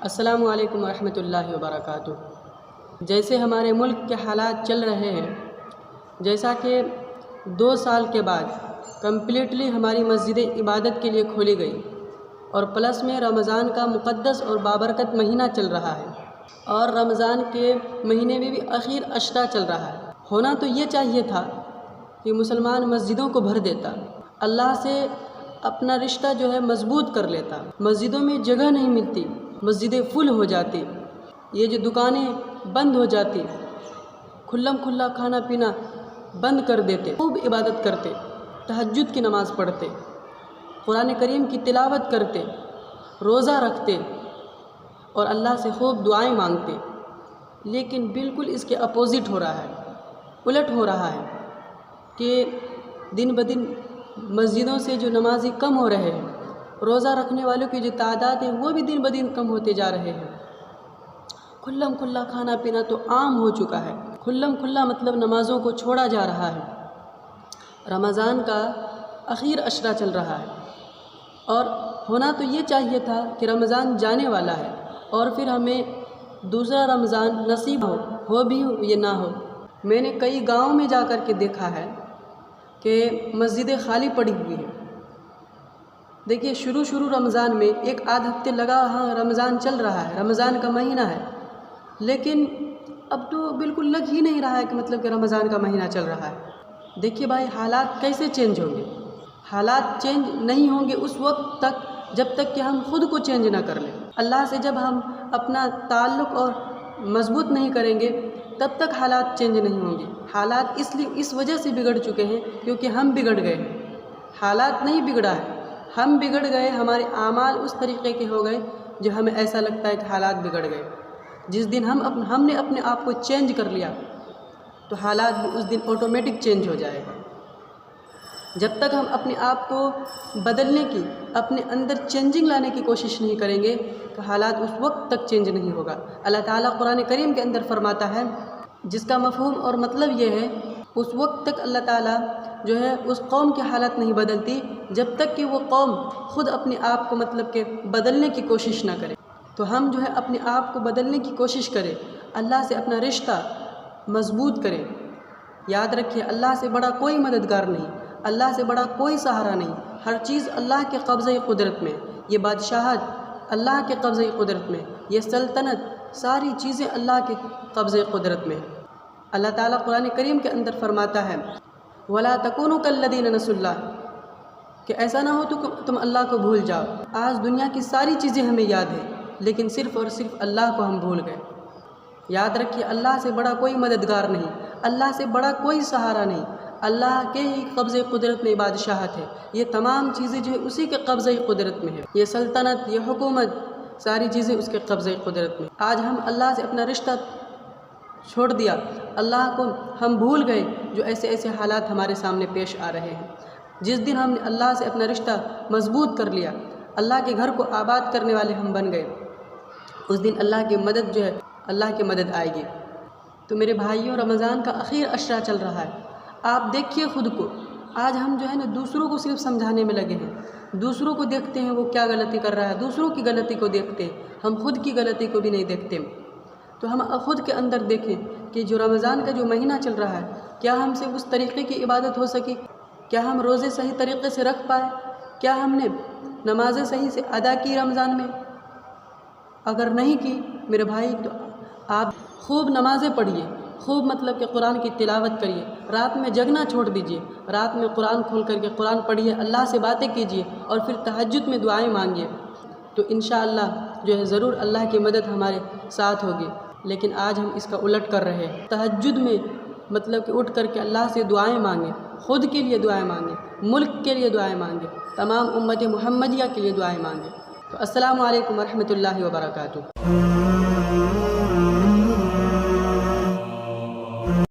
السلام علیکم ورحمۃ اللہ وبرکاتہ۔ جیسے ہمارے ملک کے حالات چل رہے ہیں، جیسا کہ 2 سال کے بعد کمپلیٹلی ہماری مسجد عبادت کے لیے کھولی گئی اور پلس میں رمضان کا مقدس اور بابرکت مہینہ چل رہا ہے اور رمضان کے مہینے میں بھی اخیر عشرہ چل رہا ہے، ہونا تو یہ چاہیے تھا کہ مسلمان مسجدوں کو بھر دیتا، اللہ سے اپنا رشتہ جو ہے مضبوط کر لیتا۔ مسجدوں میں جگہ نہیں ملتی، مسجدیں فل ہو جاتی، یہ جو دکانیں بند ہو جاتی، کھلا کھانا پینا بند کر دیتے، خوب عبادت کرتے، تہجد کی نماز پڑھتے، قرآن کریم کی تلاوت کرتے، روزہ رکھتے اور اللہ سے خوب دعائیں مانگتے۔ لیکن بالکل اس کے اپوزٹ ہو رہا ہے، الٹ ہو رہا ہے کہ دن بدن مسجدوں سے جو نمازی کم ہو رہے ہیں، روزہ رکھنے والوں کی جو تعداد ہے وہ بھی دن بدن کم ہوتے جا رہے ہیں۔ کھلا کھانا پینا تو عام ہو چکا ہے، کھلا مطلب نمازوں کو چھوڑا جا رہا ہے۔ رمضان کا اخیر عشرہ چل رہا ہے اور ہونا تو یہ چاہیے تھا کہ رمضان جانے والا ہے اور پھر ہمیں دوسرا رمضان نصیب ہو بھی ہو یہ نہ ہو۔ میں نے کئی گاؤں میں جا کر کے دیکھا ہے کہ مسجدیں خالی پڑی ہوئی ہیں۔ دیکھیے شروع رمضان میں 1 آدھ ہفتے لگا، ہاں رمضان چل رہا ہے، رمضان کا مہینہ ہے، لیکن اب تو بالکل لگ ہی نہیں رہا ہے کہ مطلب کہ رمضان کا مہینہ چل رہا ہے۔ دیکھیے بھائی حالات کیسے چینج ہوں گے؟ حالات چینج نہیں ہوں گے اس وقت تک جب تک کہ ہم خود کو چینج نہ کر لیں۔ اللہ سے جب ہم اپنا تعلق اور مضبوط نہیں کریں گے تب تک حالات چینج نہیں ہوں گے۔ حالات اس وجہ سے بگڑ چکے ہیں کیونکہ ہم بگڑ گئے ہیں۔ حالات نہیں بگڑا ہے، ہم بگڑ گئے، ہمارے اعمال اس طریقے کے ہو گئے جو ہمیں ایسا لگتا ہے کہ حالات بگڑ گئے۔ جس دن ہم نے اپنے آپ کو چینج کر لیا تو حالات بھی اس دن آٹومیٹک چینج ہو جائے گا۔ جب تک ہم اپنے آپ کو بدلنے کی، اپنے اندر چینجنگ لانے کی کوشش نہیں کریں گے تو حالات اس وقت تک چینج نہیں ہوگا۔ اللہ تعالیٰ قرآن کریم کے اندر فرماتا ہے، جس کا مفہوم اور مطلب یہ ہے، اس وقت تک اللہ تعالیٰ جو ہے اس قوم کی حالت نہیں بدلتی جب تک کہ وہ قوم خود اپنے آپ کو مطلب کہ بدلنے کی کوشش نہ کرے۔ تو ہم جو ہے اپنے آپ کو بدلنے کی کوشش کریں، اللہ سے اپنا رشتہ مضبوط کریں۔ یاد رکھیے اللہ سے بڑا کوئی مددگار نہیں، اللہ سے بڑا کوئی سہارا نہیں، ہر چیز اللہ کے قبضۂ قدرت میں، یہ بادشاہت اللہ کے قبضۂ قدرت میں، یہ سلطنت ساری چیزیں اللہ کے قبضۂ قدرت میں۔ اللہ تعالیٰ قرآن کریم کے اندر فرماتا ہے، وَلَا تَكُونُوا كَالَّذِينَ نَسُوا اللَّهَ، کہ ایسا نہ ہو تو تم اللہ کو بھول جاؤ۔ آج دنیا کی ساری چیزیں ہمیں یاد ہیں لیکن صرف اور صرف اللہ کو ہم بھول گئے۔ یاد رکھیے اللہ سے بڑا کوئی مددگار نہیں، اللہ سے بڑا کوئی سہارا نہیں، اللہ کے ہی قبضۂ قدرت میں بادشاہت ہے، یہ تمام چیزیں جو ہے اسی کے قبضۂ قدرت میں ہے، یہ سلطنت، یہ حکومت، ساری چیزیں اس کے قبضۂ قدرت میں۔ آج ہم اللہ سے اپنا رشتہ چھوڑ دیا، اللہ کو ہم بھول گئے، جو ایسے حالات ہمارے سامنے پیش آ رہے ہیں۔ جس دن ہم نے اللہ سے اپنا رشتہ مضبوط کر لیا، اللہ کے گھر کو آباد کرنے والے ہم بن گئے، اس دن اللہ کی مدد جو ہے اللہ کی مدد آئے گی۔ تو میرے بھائیوں رمضان کا اخیر عشرہ چل رہا ہے، آپ دیکھیے خود کو۔ آج ہم جو ہے نا دوسروں کو صرف سمجھانے میں لگے ہیں، دوسروں کو دیکھتے ہیں وہ کیا غلطی کر رہا ہے، دوسروں کی غلطی کو دیکھتے ہیں، ہم خود کی غلطی کو بھی نہیں دیکھتے۔ تو ہم خود کے اندر دیکھیں کہ جو رمضان کا جو مہینہ چل رہا ہے، کیا ہم سے اس طریقے کی عبادت ہو سکی؟ کیا ہم روزے صحیح طریقے سے رکھ پائے؟ کیا ہم نے نمازیں صحیح سے ادا کی رمضان میں؟ اگر نہیں کی میرے بھائی تو آپ خوب نمازیں پڑھیے، خوب مطلب کہ قرآن کی تلاوت کریے، رات میں جگنا چھوڑ دیجیے، رات میں قرآن کھول کر کے قرآن پڑھیے، اللہ سے باتیں کیجیے اور پھر تہجد میں دعائیں مانگیے، تو انشاءاللہ جو ہے ضرور اللہ کی مدد ہمارے ساتھ ہوگی۔ لیکن آج ہم اس کا الٹ کر رہے ہیں، تہجد میں مطلب کہ اٹھ کر کے اللہ سے دعائیں مانگیں، خود کے لیے دعائیں مانگیں، ملک کے لیے دعائیں مانگیں، تمام امت محمدیہ کے لیے دعائیں مانگیں۔ تو السلام علیکم ورحمۃ اللہ وبرکاتہ۔